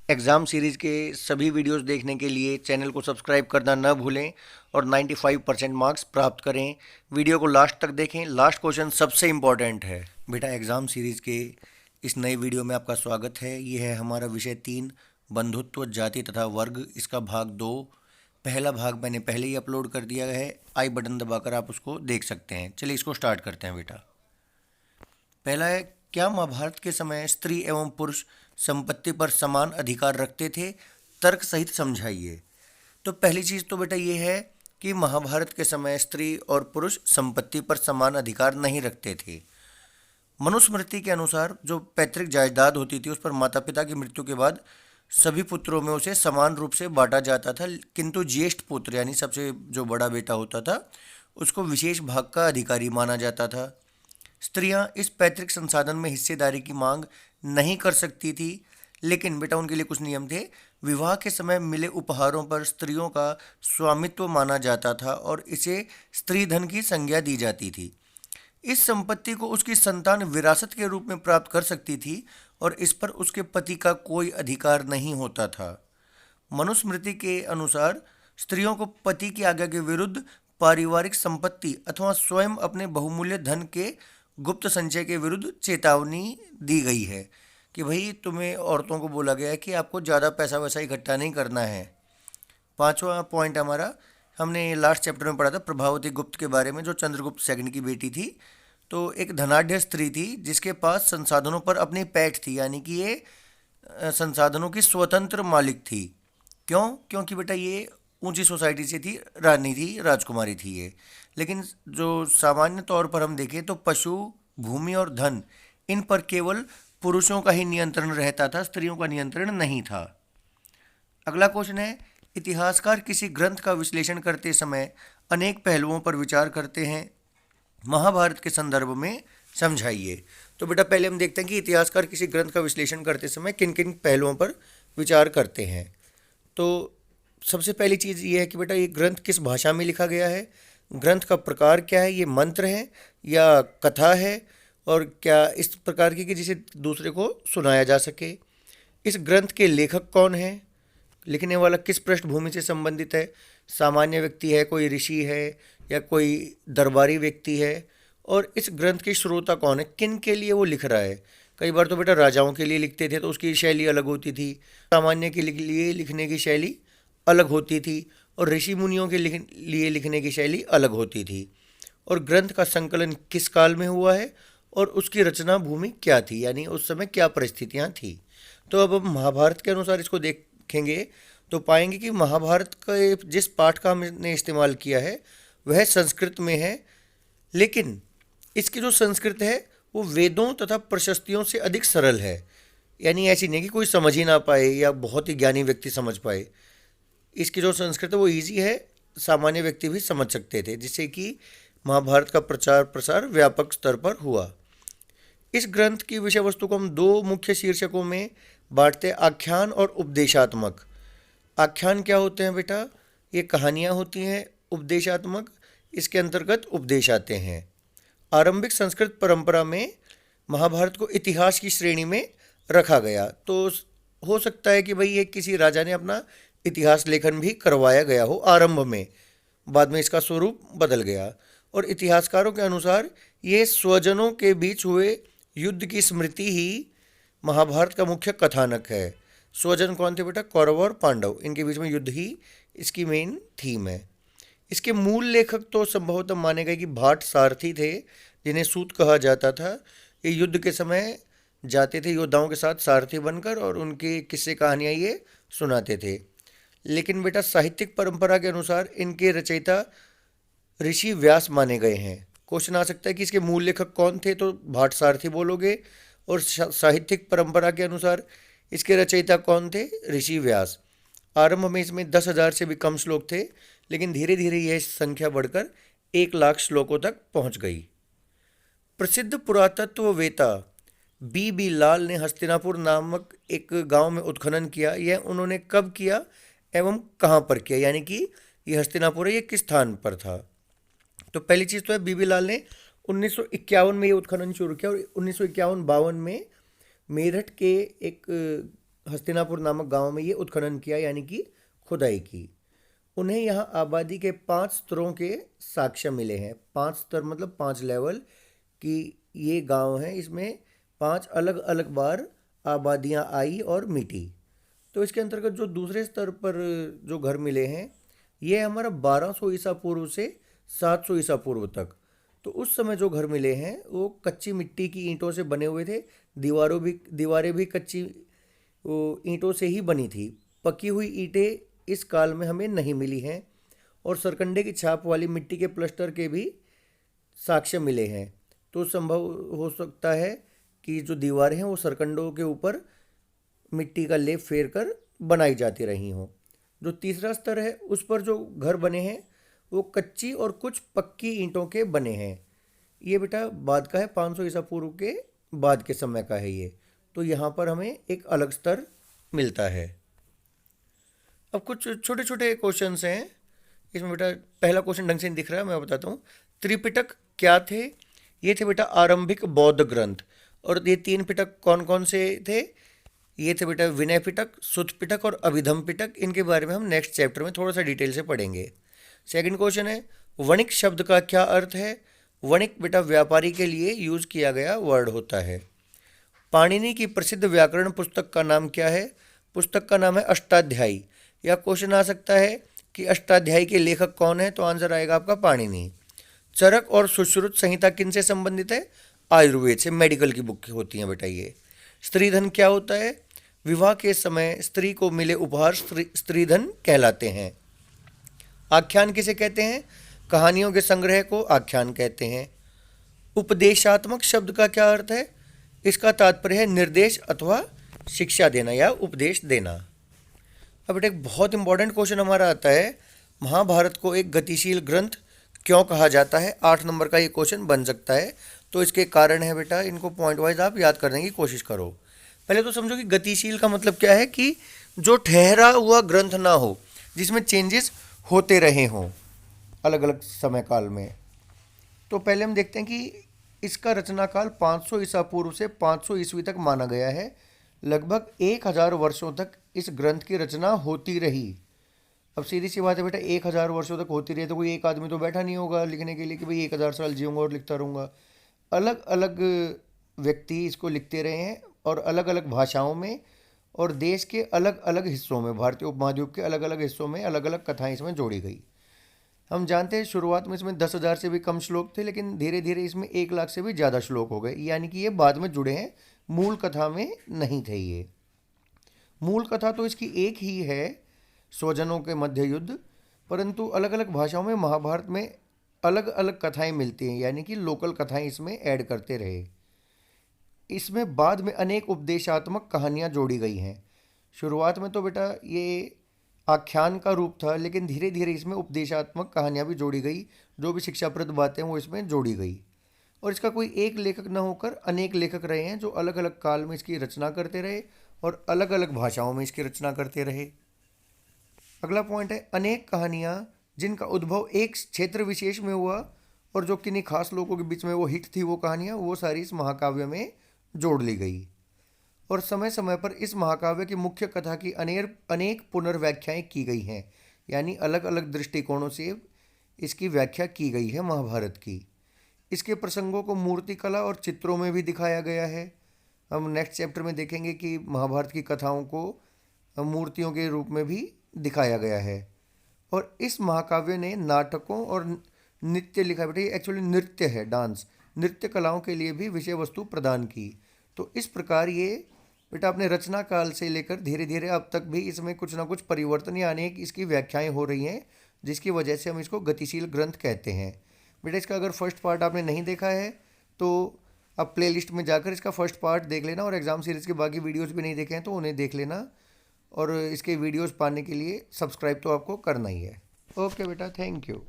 Exam series के सभी videos देखने के लिए चैनल को सब्सक्राइब करना न भूलें और 95% मार्क्स प्राप्त करें। वीडियो को लास्ट तक देखें, लास्ट क्वेश्चन सबसे इम्पॉर्टेंट है। बेटा एग्ज़ाम सीरीज़ के इस नए वीडियो में आपका स्वागत है। ये है हमारा विषय 3, बंधुत्व, जाति तथा वर्ग, इसका भाग 2। पहला भाग मैंने पहले ही अपलोड कर दिया है, आई बटन दबाकर आप उसको देख सकते हैं। चलिए इसको स्टार्ट करते हैं बेटा। पहला है, क्या महाभारत के समय स्त्री एवं पुरुष संपत्ति पर समान अधिकार रखते थे? तर्क सहित समझाइए। तो पहली चीज तो बेटा ये है कि महाभारत के समय स्त्री और पुरुष संपत्ति पर समान अधिकार नहीं रखते थे। मनुस्मृति के अनुसार जो पैतृक जायदाद होती थी उस पर माता पिता की मृत्यु के बाद सभी पुत्रों में उसे समान रूप से बांटा जाता था, किंतु ज्येष्ठ पुत्र यानी सबसे जो बड़ा बेटा होता था उसको विशेष भाग का अधिकारी माना जाता था। स्त्रियां इस पैतृक संसाधन में हिस्सेदारी की मांग नहीं कर सकती थी, लेकिन बेटा उनके लिए कुछ नियम थे। विवाह के समय मिले उपहारों पर स्त्रियों का स्वामित्व माना जाता था और इसे स्त्री धन की संज्ञा दी जाती थी। इस संपत्ति को उसकी संतान विरासत के रूप में प्राप्त कर सकती थी और इस पर उसके पति का कोई अधिकार नहीं होता था। मनुस्मृति के अनुसार स्त्रियों को पति की आज्ञा के विरुद्ध पारिवारिक संपत्ति अथवा स्वयं अपने बहुमूल्य धन के गुप्त संचय के विरुद्ध चेतावनी दी गई है कि भाई तुम्हें औरतों को बोला गया है कि आपको ज़्यादा पैसा वैसा इकट्ठा नहीं करना है। पांचवा पॉइंट हमारा, हमने लास्ट चैप्टर में पढ़ा था प्रभावती गुप्त के बारे में, जो चंद्रगुप्त सेकंड की बेटी थी। तो एक धनाढ़ स्त्री थी जिसके पास संसाधनों पर अपनी पैठ थी, यानी कि ये संसाधनों की स्वतंत्र मालिक थी। क्यों? क्योंकि बेटा ये ऊंची सोसाइटी से थी, रानी थी, राजकुमारी थी ये। लेकिन जो सामान्य तौर पर हम देखें तो पशु, भूमि और धन, इन पर केवल पुरुषों का ही नियंत्रण रहता था, स्त्रियों का नियंत्रण नहीं था। अगला क्वेश्चन है, इतिहासकार किसी ग्रंथ का विश्लेषण करते समय अनेक पहलुओं पर विचार करते हैं, महाभारत के संदर्भ में समझाइए। तो बेटा पहले हम देखते हैं कि इतिहासकार किसी ग्रंथ का विश्लेषण करते समय किन किन पहलुओं पर विचार करते हैं। तो सबसे पहली चीज़ ये है कि बेटा ये ग्रंथ किस भाषा में लिखा गया है, ग्रंथ का प्रकार क्या है, ये मंत्र है या कथा है, और क्या इस प्रकार की कि जिसे दूसरे को सुनाया जा सके। इस ग्रंथ के लेखक कौन है, लिखने वाला किस पृष्ठभूमि से संबंधित है, सामान्य व्यक्ति है, कोई ऋषि है या कोई दरबारी व्यक्ति है, और इस ग्रंथ के श्रोता कौन है, किन के लिए वो लिख रहा है। कई बार तो बेटा राजाओं के लिए लिखते थे तो उसकी शैली अलग होती थी, सामान्य के लिए लिखने की शैली अलग होती थी, और ऋषि मुनियों के लिए लिखने की शैली अलग होती थी। और ग्रंथ का संकलन किस काल में हुआ है और उसकी रचना भूमि क्या थी, यानी उस समय क्या परिस्थितियाँ थी। तो अब हम महाभारत के अनुसार इसको देखेंगे तो पाएंगे कि महाभारत का जिस पाठ का हमने इस्तेमाल किया है वह संस्कृत में है, लेकिन इसकी जो संस्कृत है वो वेदों तथा प्रशस्तियों से अधिक सरल है। यानी ऐसी नहीं कि कोई समझ ही ना पाए या बहुत ही ज्ञानी व्यक्ति समझ पाए। इसकी जो संस्कृत है वो ईजी है, सामान्य व्यक्ति भी समझ सकते थे, जिससे कि महाभारत का प्रचार प्रसार व्यापक स्तर पर हुआ। इस ग्रंथ की विषय वस्तु को हम दो मुख्य शीर्षकों में बांटते हैं, आख्यान और उपदेशात्मक। आख्यान क्या होते हैं बेटा? ये कहानियाँ होती हैं। उपदेशात्मक, इसके अंतर्गत उपदेश आते हैं। आरंभिक संस्कृत परंपरा में महाभारत को इतिहास की श्रेणी में रखा गया, तो हो सकता है कि भाई ये किसी राजा ने अपना इतिहास लेखन भी करवाया गया हो आरंभ में, बाद में इसका स्वरूप बदल गया। और इतिहासकारों के अनुसार ये स्वजनों के बीच हुए युद्ध की स्मृति ही महाभारत का मुख्य कथानक है। स्वजन कौन थे बेटा? कौरव और पांडव, इनके बीच में युद्ध ही इसकी मेन थीम है। इसके मूल लेखक तो संभवतः माने गए कि भाट सारथी थे, जिन्हें सूत कहा जाता था। ये युद्ध के समय जाते थे योद्धाओं के साथ सारथी बनकर और उनकी किस्से कहानियाँ ये सुनाते थे। लेकिन बेटा साहित्यिक परंपरा के अनुसार इनके रचयिता ऋषि व्यास माने गए हैं। क्वेश्चन आ सकता है कि इसके मूल लेखक कौन थे, तो भाट सारथी बोलोगे, और साहित्यिक परंपरा के अनुसार इसके रचयिता कौन थे? ऋषि व्यास। आरंभ में इसमें 10,000 से भी कम श्लोक थे, लेकिन धीरे धीरे यह संख्या बढ़कर 1,00,000 श्लोकों तक पहुंच गई। प्रसिद्ध पुरातत्ववेता बी लाल ने हस्तिनापुर नामक एक गांव में उत्खनन किया। यह उन्होंने कब किया एवं कहां पर किया, यानी कि यह हस्तिनापुर है, ये किस स्थान पर था। तो पहली चीज़ तो है बीबी लाल ने 1951 में ये उत्खनन शुरू किया और 1951-52 में मेरठ के एक हस्तिनापुर नामक गांव में ये उत्खनन किया, यानी कि खुदाई की। उन्हें यहाँ आबादी के 5 स्तरों के साक्ष्य मिले हैं। 5 स्तर मतलब 5 लेवल कि ये गांव है, इसमें 5 अलग अलग बार आबादियाँ आई और मिटी। तो इसके अंतर्गत जो दूसरे स्तर पर जो घर मिले हैं, ये हमारा 1200 ईसा पूर्व से 700 ईसा पूर्व तक। तो उस समय जो घर मिले हैं वो कच्ची मिट्टी की ईंटों से बने हुए थे। दीवारें भी कच्ची वो ईंटों से ही बनी थी। पकी हुई ईंटें इस काल में हमें नहीं मिली हैं, और सरकंडे की छाप वाली मिट्टी के प्लस्टर के भी साक्ष्य मिले हैं। तो संभव हो सकता है कि जो दीवारें हैं वो सरकंडों के ऊपर मिट्टी का लेप फेर कर बनाई जाती रही हों। जो तीसरा स्तर है उस पर जो घर बने हैं वो कच्ची और कुछ पक्की ईंटों के बने हैं। ये बेटा बाद का है, 500 ईसा पूर्व के बाद के समय का है ये। तो यहाँ पर हमें एक अलग स्तर मिलता है। अब कुछ छोटे छोटे क्वेश्चंस हैं इसमें बेटा। पहला क्वेश्चन ढंग से नहीं दिख रहा है, मैं बताता हूँ। त्रिपिटक क्या थे? ये थे बेटा आरंभिक बौद्ध ग्रंथ। और ये 3 पिटक कौन कौन से थे? ये थे बेटा विनय पिटक, सुत पिटक और अभिधम पिटक। इनके बारे में हम नेक्स्ट चैप्टर में थोड़ा सा डिटेल से पढ़ेंगे। सेकंड क्वेश्चन है, वणिक शब्द का क्या अर्थ है? वणिक बेटा व्यापारी के लिए यूज किया गया वर्ड होता है। पाणिनि की प्रसिद्ध व्याकरण पुस्तक का नाम क्या है? पुस्तक का नाम है अष्टाध्यायी। या क्वेश्चन आ सकता है कि अष्टाध्यायी के लेखक कौन है? तो आंसर आएगा आपका पाणिनि। चरक और सुश्रुत संहिता किन से संबंधित है? आयुर्वेद से, मेडिकल की बुक होती हैं बेटा ये। स्त्रीधन क्या होता है? विवाह के समय स्त्री को मिले उपहार स्त्रीधन कहलाते हैं। आख्यान किसे कहते हैं? कहानियों के संग्रह को आख्यान कहते हैं। उपदेशात्मक शब्द का क्या अर्थ है? इसका तात्पर्य है निर्देश अथवा शिक्षा देना या उपदेश देना। अब बेटा एक बहुत इंपॉर्टेंट क्वेश्चन हमारा आता है, महाभारत को एक गतिशील ग्रंथ क्यों कहा जाता है? 8 नंबर का ये क्वेश्चन बन सकता है। तो इसके कारण है बेटा, इनको पॉइंट वाइज आप याद करने की कोशिश करो। पहले तो समझो कि गतिशील का मतलब क्या है, कि जो ठहरा हुआ ग्रंथ ना हो, जिसमें चेंजेस होते रहे हों अलग अलग समय काल में। तो पहले हम देखते हैं कि इसका रचना काल 500 ईसा पूर्व से 500 ईस्वी तक माना गया है। लगभग 1000 वर्षों तक इस ग्रंथ की रचना होती रही। अब सीधी सी बात है बेटा, 1000 वर्षों तक होती रही तो कोई एक आदमी तो बैठा नहीं होगा लिखने के लिए कि भाई 1000 साल जीऊंगा और लिखता रहूँगा। अलग अलग व्यक्ति इसको लिखते रहे हैं, और अलग अलग भाषाओं में, और देश के अलग अलग हिस्सों में, भारतीय उपमहाद्वीप के अलग अलग हिस्सों में अलग अलग कथाएं इसमें जोड़ी गई। हम जानते हैं शुरुआत में इसमें 10,000 से भी कम श्लोक थे, लेकिन धीरे धीरे इसमें 1 लाख से भी ज़्यादा श्लोक हो गए। यानी कि ये बाद में जुड़े हैं, मूल कथा में नहीं थे ये। मूल कथा तो इसकी एक ही है, स्वजनों के मध्य युद्ध, परंतु अलग अलग भाषाओं में महाभारत में अलग अलग कथाएं मिलती हैं, यानी कि लोकल कथाएं इसमें ऐड करते रहे। इसमें बाद में अनेक उपदेशात्मक कहानियां जोड़ी गई हैं। शुरुआत में तो बेटा ये आख्यान का रूप था, लेकिन धीरे धीरे इसमें उपदेशात्मक कहानियां भी जोड़ी गई। जो भी शिक्षाप्रद बातें वो इसमें जोड़ी गई। और इसका कोई एक लेखक न होकर अनेक लेखक रहे हैं, जो अलग अलग काल में इसकी रचना करते रहे और अलग अलग भाषाओं में इसकी रचना करते रहे। अगला पॉइंट है, अनेक कहानियाँ जिनका उद्भव एक क्षेत्र विशेष में हुआ और जो किन्हीं खास लोगों के बीच में वो हिट थी, वो कहानियाँ वो सारी इस महाकाव्य में जोड़ ली गई। और समय समय पर इस महाकाव्य की मुख्य कथा की अनेक पुनर्व्याख्याएं की गई हैं, यानी अलग अलग दृष्टिकोणों से इसकी व्याख्या की गई है महाभारत की। इसके प्रसंगों को मूर्तिकला और चित्रों में भी दिखाया गया है। हम नेक्स्ट चैप्टर में देखेंगे कि महाभारत की कथाओं को मूर्तियों के रूप में भी दिखाया गया है। और इस महाकाव्य ने नाटकों और नृत्य लिखा, बेटा ये एक्चुअली नृत्य है, डांस, नृत्य कलाओं के लिए भी विषय वस्तु प्रदान की। तो इस प्रकार ये बेटा अपने रचना काल से लेकर धीरे धीरे अब तक भी इसमें कुछ ना कुछ परिवर्तन या अनेक इसकी व्याख्याएं हो रही हैं, जिसकी वजह से हम इसको गतिशील ग्रंथ कहते हैं। बेटा इसका अगर फर्स्ट पार्ट आपने नहीं देखा है तो आप प्लेलिस्ट में जाकर इसका फर्स्ट पार्ट देख लेना, और एग्ज़ाम सीरीज़ के बाकी वीडियोज़ भी नहीं देखे हैं तो उन्हें देख लेना। और इसके वीडियोज़ पाने के लिए सब्सक्राइब तो आपको करना ही है। ओके बेटा, थैंक यू।